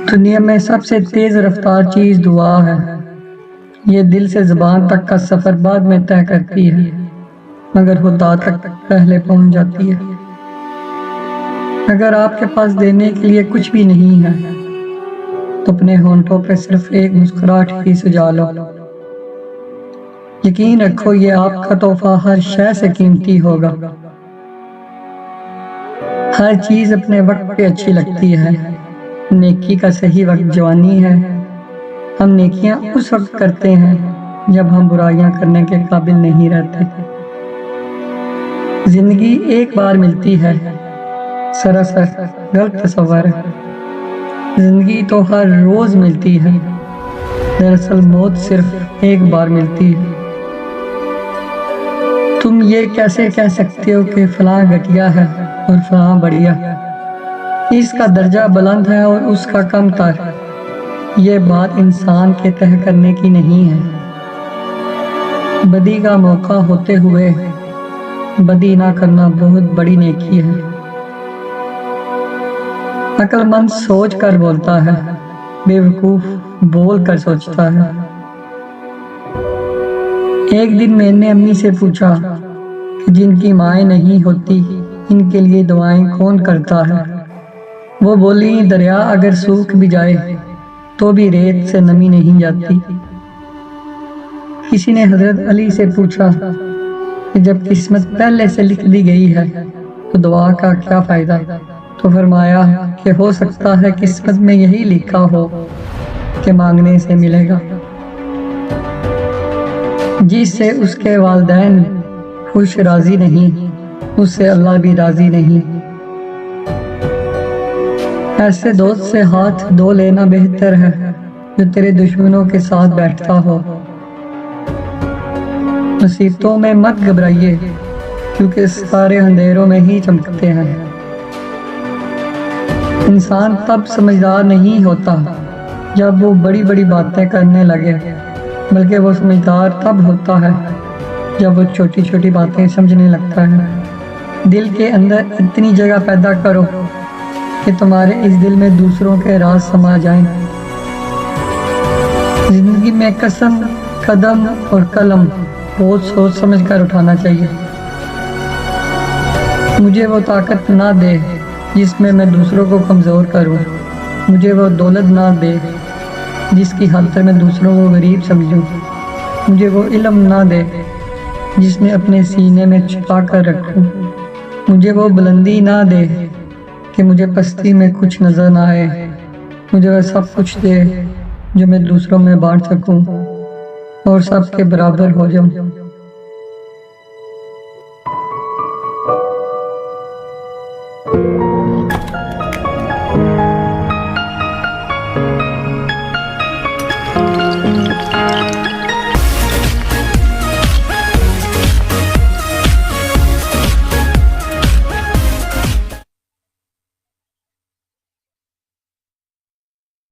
दुनिया में सबसे तेज रफ्तार चीज दुआ है। ये दिल से ज़ुबान तक का सफर बाद में तय करती है, मगर खुदा तक पहले पहुंच जाती है। अगर आपके पास देने के लिए कुछ भी नहीं है, तो अपने होंठों पे सिर्फ एक मुस्कुराहट ही सजा लो। यकीन रखो, ये आपका तोहफा हर शय से कीमती होगा। हर चीज अपने वक्त पे अच्छी लगती है। नेकी का सही वक्त जवानी है। हम नेकियां उस वक्त करते हैं जब हम बुराइयां करने के काबिल नहीं रहते। जिंदगी एक बार मिलती है, सरासर गलत तस्वर है। जिंदगी तो हर रोज मिलती है, दरअसल मौत सिर्फ एक बार मिलती है। तुम ये कैसे कह सकते हो कि फलां घटिया है और फलां बढ़िया? इसका दर्जा बुलंद है और उसका कम तर। ये बात इंसान के तय करने की नहीं है। बदी का मौका होते हुए बदी ना करना बहुत बड़ी नेकी है। अक्लमंद सोच कर बोलता है, बेवकूफ बोल कर सोचता है। एक दिन मैंने अम्मी से पूछा कि जिनकी माएँ नहीं होती, इनके लिए दुआएं कौन करता है? वो बोली, दरिया अगर सूख भी जाए तो भी रेत से नमी नहीं जाती। किसी ने हजरत अली से पूछा कि जब किस्मत पहले से लिख दी गई है तो दुआ का क्या फायदा? तो फरमाया कि हो सकता है किस्मत में यही लिखा हो कि मांगने से मिलेगा। जिससे उसके वालिदैन खुश राजी नहीं, उससे अल्लाह भी राजी नहीं। ऐसे दोस्त से हाथ धो लेना बेहतर है जो तेरे दुश्मनों के साथ बैठता हो। मुसीबतों में मत घबराइए, क्योंकि सारे अंधेरों में ही चमकते हैं। इंसान तब समझदार नहीं होता जब वो बड़ी बड़ी बातें करने लगे, बल्कि वो समझदार तब होता है जब वो छोटी छोटी बातें समझने लगता है। दिल के अंदर इतनी जगह पैदा करो कि तुम्हारे इस दिल में दूसरों के राज समा जाएं। जिंदगी में कसम, कदम और कलम बहुत सोच समझ कर उठाना चाहिए। मुझे वो ताकत ना दे जिसमें मैं दूसरों को कमज़ोर करूं। मुझे वो दौलत ना दे जिसकी खातिर मैं दूसरों को गरीब समझूं। मुझे वो इल्म ना दे जिसमें अपने सीने में छुपा कर रखूं। मुझे वो बुलंदी ना दे कि मुझे पस्ती में कुछ नजर ना आए। मुझे वह सब कुछ दे जो मैं दूसरों में बांट सकूं और सबके बराबर हो जाऊं।